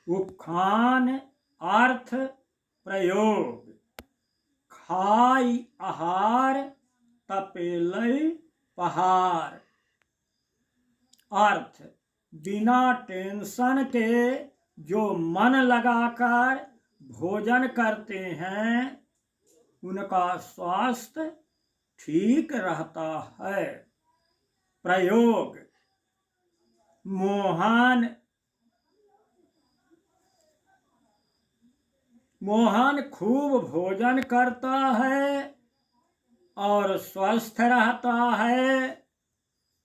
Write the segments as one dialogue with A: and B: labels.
A: उखान अर्थ प्रयोग। खाई आहार तपेलई पहाड़। अर्थ बिना टेंशन के जो मन लगाकर भोजन करते हैं उनका स्वास्थ्य ठीक रहता है। प्रयोग मोहन खूब भोजन करता है और स्वस्थ रहता है।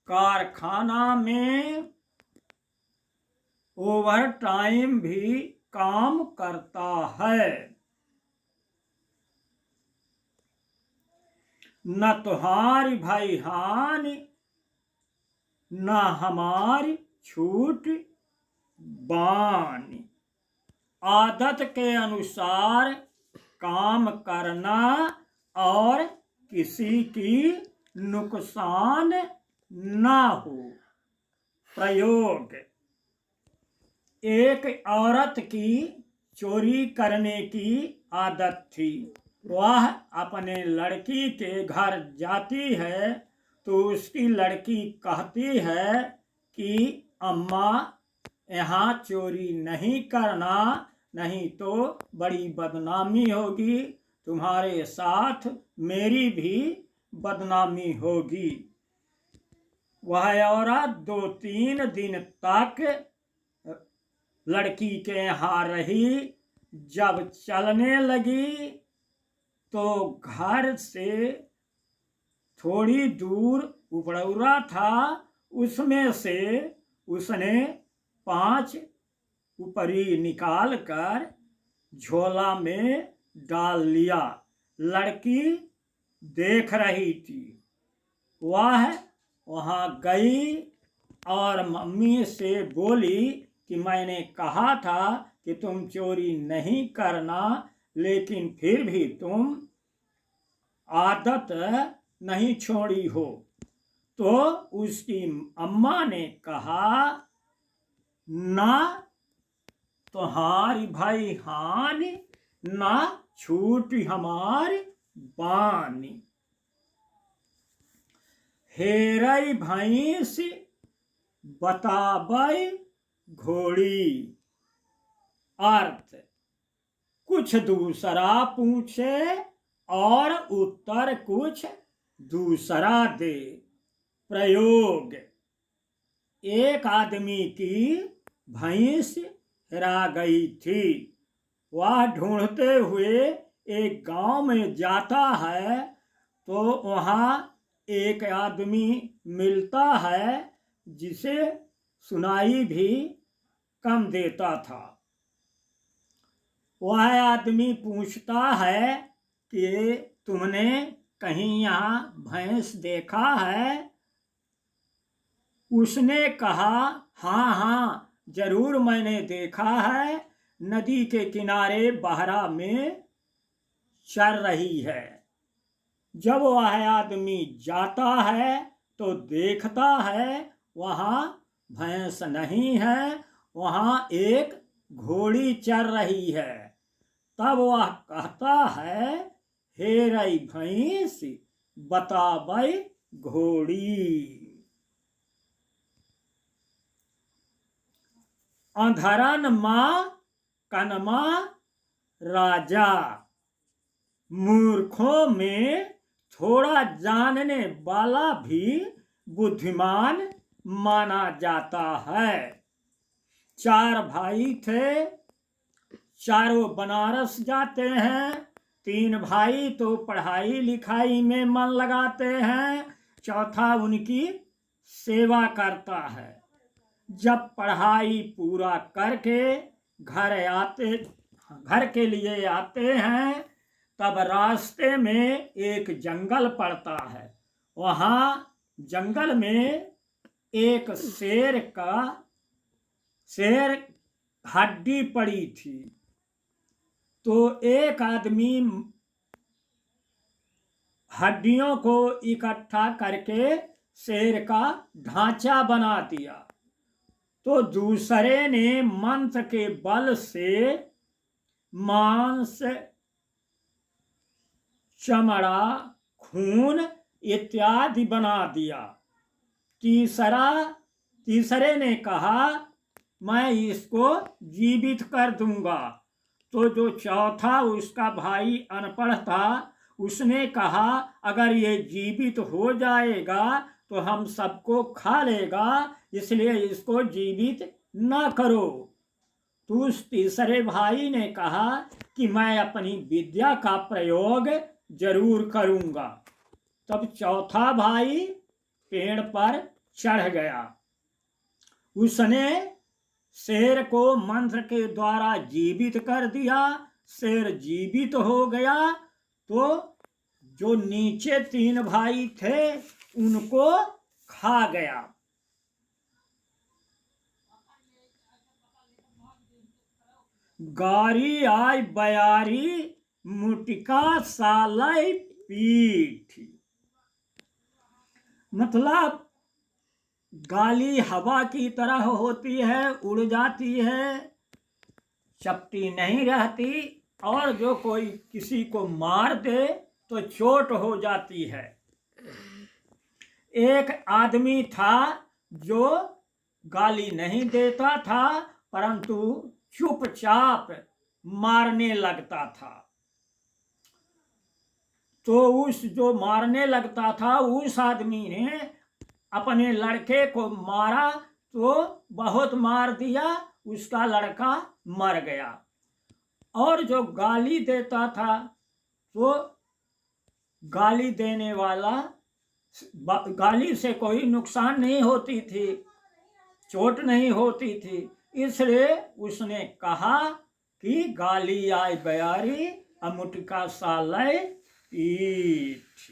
A: कारखाना में ओवर टाइम भी काम करता है। न तुम्हारी भाई हानि न हमारी छूट बानी। आदत के अनुसार काम करना और किसी की नुकसान ना हो। प्रयोग एक औरत की चोरी करने की आदत थी। वह अपने लड़की के घर जाती है तो उसकी लड़की कहती है कि अम्मा यहाँ चोरी नहीं करना, नहीं तो बड़ी बदनामी होगी, तुम्हारे साथ मेरी भी बदनामी होगी। वह औरत 2-3 दिन तक लड़की के यहाँ रही। जब चलने लगी तो घर से थोड़ी दूर उपड़ौरा था, उसमें से उसने 5 उपरी निकाल कर झोला में डाल लिया। लड़की देख रही थी। वह वहाँ गई और मम्मी से बोली कि मैंने कहा था कि तुम चोरी नहीं करना, लेकिन फिर भी तुम आदत नहीं छोड़ी हो। तो उसकी अम्मा ने कहा, ना तुम्हारी भाई हानि ना छूट हमारी बानी। हेरई भैंस बताबई घोड़ी। अर्थ कुछ दूसरा पूछे और उत्तर कुछ दूसरा दे। प्रयोग एक आदमी की भैंस हेरा गई थी। वह ढूंढते हुए एक गांव में जाता है तो वहाँ एक आदमी मिलता है जिसे सुनाई भी कम देता था। वह आदमी पूछता है कि तुमने कहीं यहाँ भैंस देखा है? उसने कहा, हाँ हाँ जरूर मैंने देखा है, नदी के किनारे बहरा में चर रही है। जब वह आदमी जाता है तो देखता है वहाँ भैंस नहीं है, वहाँ एक घोड़ी चर रही है। तब वह कहता है, हेरई भैंस बताबई घोड़ी। अंधरन माँ कनमा राजा। मूर्खों में थोड़ा जानने वाला भी बुद्धिमान माना जाता है। 4 भाई थे, चारों बनारस जाते हैं। 3 भाई तो पढ़ाई लिखाई में मन लगाते हैं, चौथा उनकी सेवा करता है। जब पढ़ाई पूरा करके घर के लिए आते हैं तब रास्ते में एक जंगल पड़ता है। वहाँ जंगल में एक शेर हड्डी पड़ी थी। तो एक आदमी हड्डियों को इकट्ठा करके शेर का ढांचा बना दिया। तो दूसरे ने मंत्र के बल से मांस, चमड़ा, खून इत्यादि बना दिया। तीसरे ने कहा मैं इसको जीवित कर दूंगा। तो जो चौथा उसका भाई अनपढ़ था, उसने कहा अगर ये जीवित हो जाएगा तो हम सबको खा लेगा, इसलिए इसको जीवित न करो। तो उस तीसरे भाई ने कहा कि मैं अपनी विद्या का प्रयोग जरूर करूंगा। तब चौथा भाई पेड़ पर चढ़ गया। उसने शेर को मंत्र के द्वारा जीवित कर दिया। शेर जीवित हो गया तो जो नीचे 3 भाई थे उनको खा गया। गारी आय बयारी, मुटिका सालय पीठ। मतलब गाली हवा की तरह होती है, उड़ जाती है, चपटी नहीं रहती, और जो कोई किसी को मार दे तो चोट हो जाती है। एक आदमी था जो गाली नहीं देता था, परंतु चुपचाप मारने लगता था। तो उस जो मारने लगता था उस आदमी ने अपने लड़के को मारा तो बहुत मार दिया, उसका लड़का मर गया। और जो गाली देता था तो गाली देने वाला, गाली से कोई नुकसान नहीं होती थी, चोट नहीं होती थी, इसलिए उसने कहा कि गाली आय बयारी, मुटिका सालय पीठ।